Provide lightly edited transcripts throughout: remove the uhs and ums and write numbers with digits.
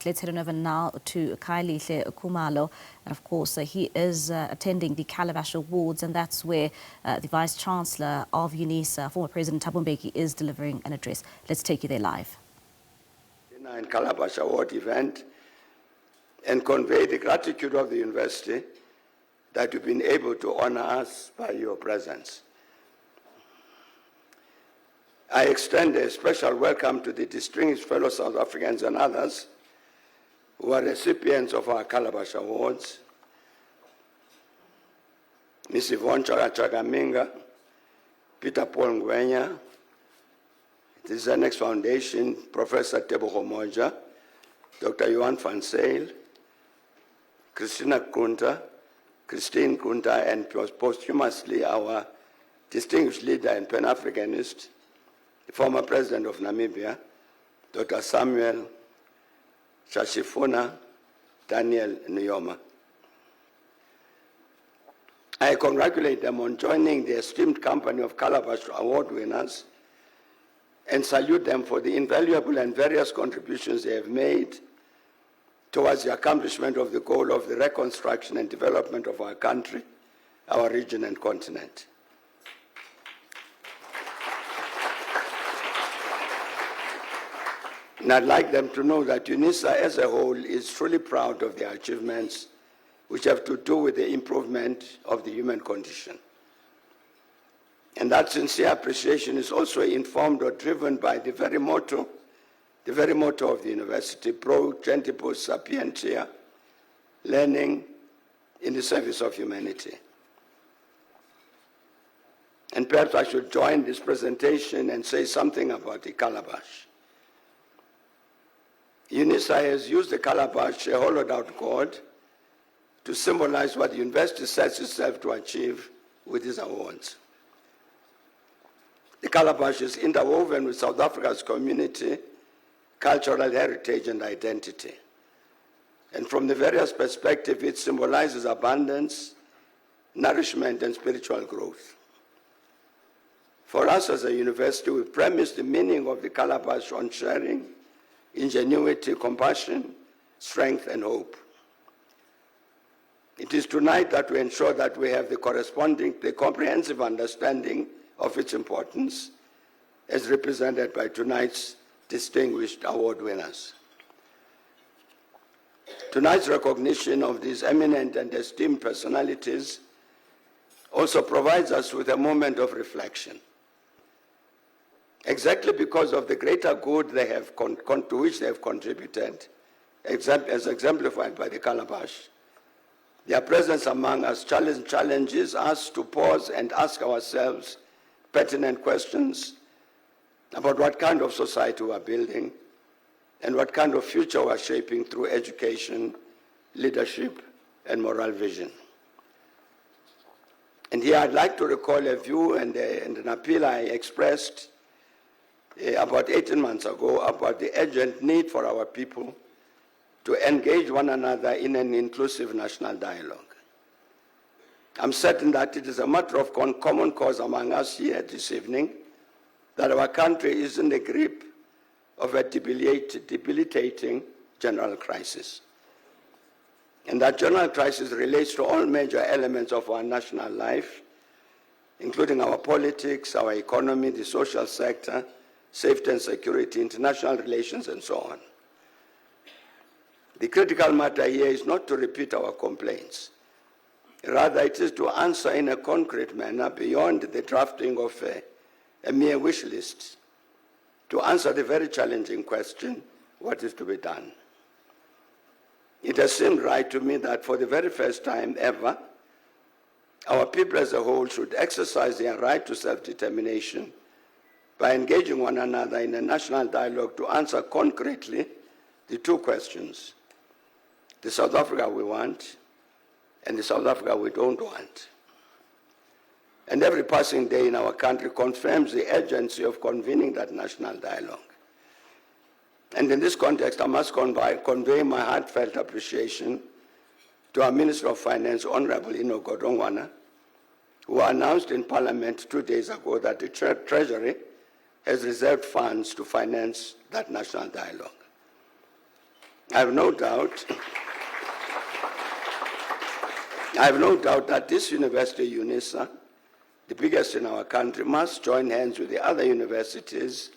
Let's head on over now to Kailihle Kumalo. And of course, he is attending the Calabash Awards, and that's where the Vice Chancellor of UNISA, former President Mbeki, is delivering an address. Let's take you there live. In Calabash Award event and convey the gratitude of the university that you've been able to honor us by your presence. I extend a special welcome to the distinguished fellow South Africans and others who are recipients of our Calabash Awards. Ms. Yvonne Chagaminga, Peter Paul Ngwenya, the Zenex Foundation, Professor Tebogo Moja, Dr. Johan van Zyl, Christine Kunta, and posthumously our distinguished leader and Pan-Africanist, the former President of Namibia, Dr. Samuel Shashifuna Daniel Nyoma. I congratulate them on joining the esteemed company of Calabash Award winners and salute them for the invaluable and various contributions they have made towards the accomplishment of the goal of the reconstruction and development of our country, our region and continent. And I'd like them to know that UNISA as a whole is truly proud of their achievements, which have to do with the improvement of the human condition. And that sincere appreciation is also informed or driven by the very motto of the university, pro gentibus sapientia, learning in the service of humanity. And perhaps I should join this presentation and say something about the calabash. UNISA has used the calabash, a hollowed-out gourd, to symbolize what the university sets itself to achieve with these awards. The calabash is interwoven with South Africa's community, cultural heritage, and identity. And from the various perspectives, it symbolizes abundance, nourishment, and spiritual growth. For us as a university, we premise the meaning of the calabash on sharing, ingenuity, compassion, strength, and hope. It is tonight that we ensure that we have the comprehensive understanding of its importance as represented by tonight's distinguished award winners. Tonight's recognition of these eminent and esteemed personalities also provides us with a moment of reflection. Exactly because of the greater good they have to which they have contributed, as exemplified by the calabash, their presence among us challenges us to pause and ask ourselves pertinent questions about what kind of society we are building and what kind of future we are shaping through education, leadership, and moral vision. And here I'd like to recall a view and an appeal I expressed about 18 months ago about the urgent need for our people to engage one another in an inclusive national dialogue. I'm certain that it is a matter of common cause among us here this evening that our country is in the grip of a debilitating general crisis. And that general crisis relates to all major elements of our national life, including our politics, our economy, the social sector, safety and security, international relations, and so on. The critical matter here is not to repeat our complaints. Rather, it is to answer in a concrete manner beyond the drafting of a mere wish list, to answer the very challenging question, what is to be done? It has seemed right to me that for the very first time ever, our people as a whole should exercise their right to self-determination by engaging one another in a national dialogue to answer concretely the two questions: the South Africa we want and the South Africa we don't want. And every passing day in our country confirms the urgency of convening that national dialogue. And in this context, I must convey my heartfelt appreciation to our Minister of Finance, Honorable Ino Godongwana, who announced in Parliament 2 days ago that the Treasury has reserved funds to finance that national dialogue. I have no doubt that this university, UNISA, the biggest in our country, must join hands with the other universities,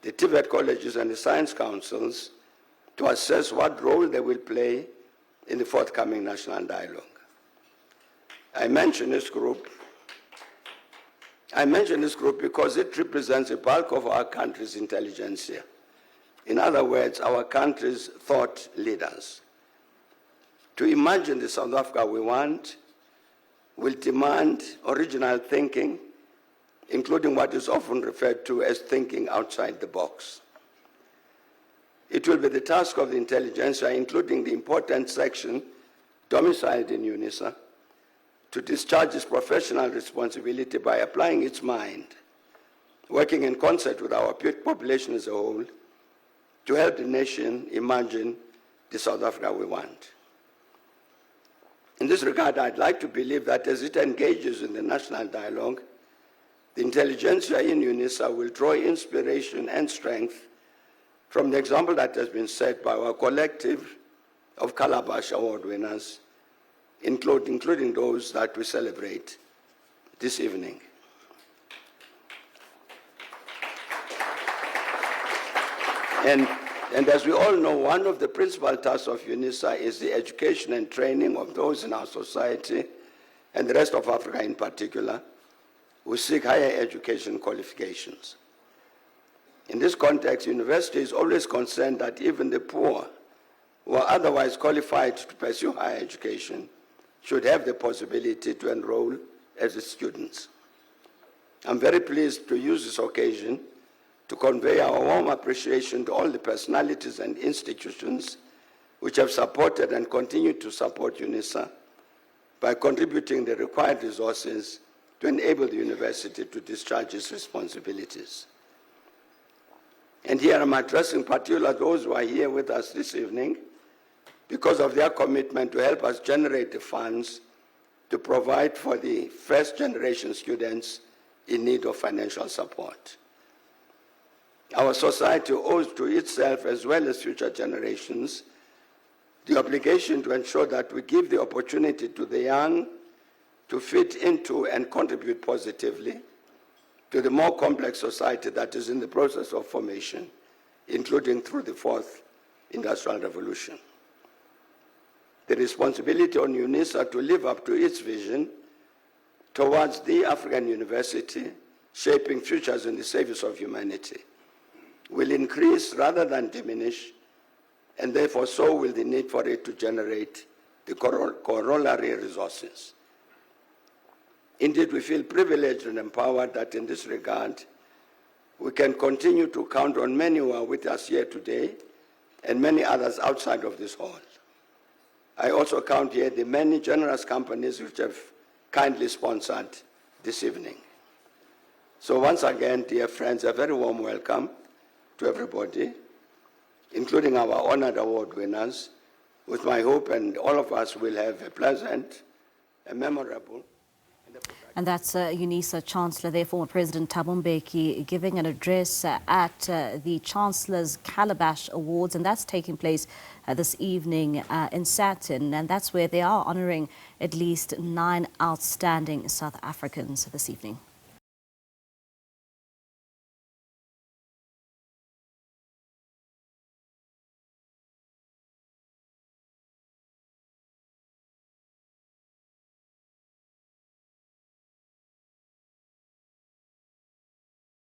the TVET colleges and the science councils to assess what role they will play in the forthcoming national dialogue. I mention this group because it represents the bulk of our country's intelligentsia. In other words, our country's thought leaders. To imagine the South Africa we want will demand original thinking, including what is often referred to as thinking outside the box. It will be the task of the intelligentsia, including the important section domiciled in UNISA, to discharge its professional responsibility by applying its mind, working in concert with our population as a whole, to help the nation imagine the South Africa we want. In this regard, I'd like to believe that as it engages in the national dialogue, the intelligentsia in UNISA will draw inspiration and strength from the example that has been set by our collective of Calabash Award winners, including those that we celebrate this evening. And as we all know, one of the principal tasks of UNISA is the education and training of those in our society, and the rest of Africa in particular, who seek higher education qualifications. In this context, university is always concerned that even the poor, who are otherwise qualified to pursue higher education, should have the possibility to enroll as students. I'm very pleased to use this occasion to convey our warm appreciation to all the personalities and institutions which have supported and continue to support UNISA by contributing the required resources to enable the university to discharge its responsibilities. And here I'm addressing particularly those who are here with us this evening because of their commitment to help us generate the funds to provide for the first generation students in need of financial support. Our society owes to itself as well as future generations the obligation to ensure that we give the opportunity to the young to fit into and contribute positively to the more complex society that is in the process of formation, including through the fourth industrial revolution. The responsibility on UNISA to live up to its vision towards the African university, shaping futures in the service of humanity, will increase rather than diminish, and therefore so will the need for it to generate the corollary resources. Indeed, we feel privileged and empowered that in this regard, we can continue to count on many who are with us here today and many others outside of this hall. I also count here the many generous companies which have kindly sponsored this evening. So once again, dear friends, a very warm welcome to everybody, including our honored award winners, with my hope and all of us will have a pleasant, a memorable, and that's UNISA Chancellor, there, former President Thabo Mbeki, giving an address at the Chancellor's Calabash Awards, and that's taking place this evening in Saturn, and that's where they are honouring at least 9 outstanding South Africans this evening.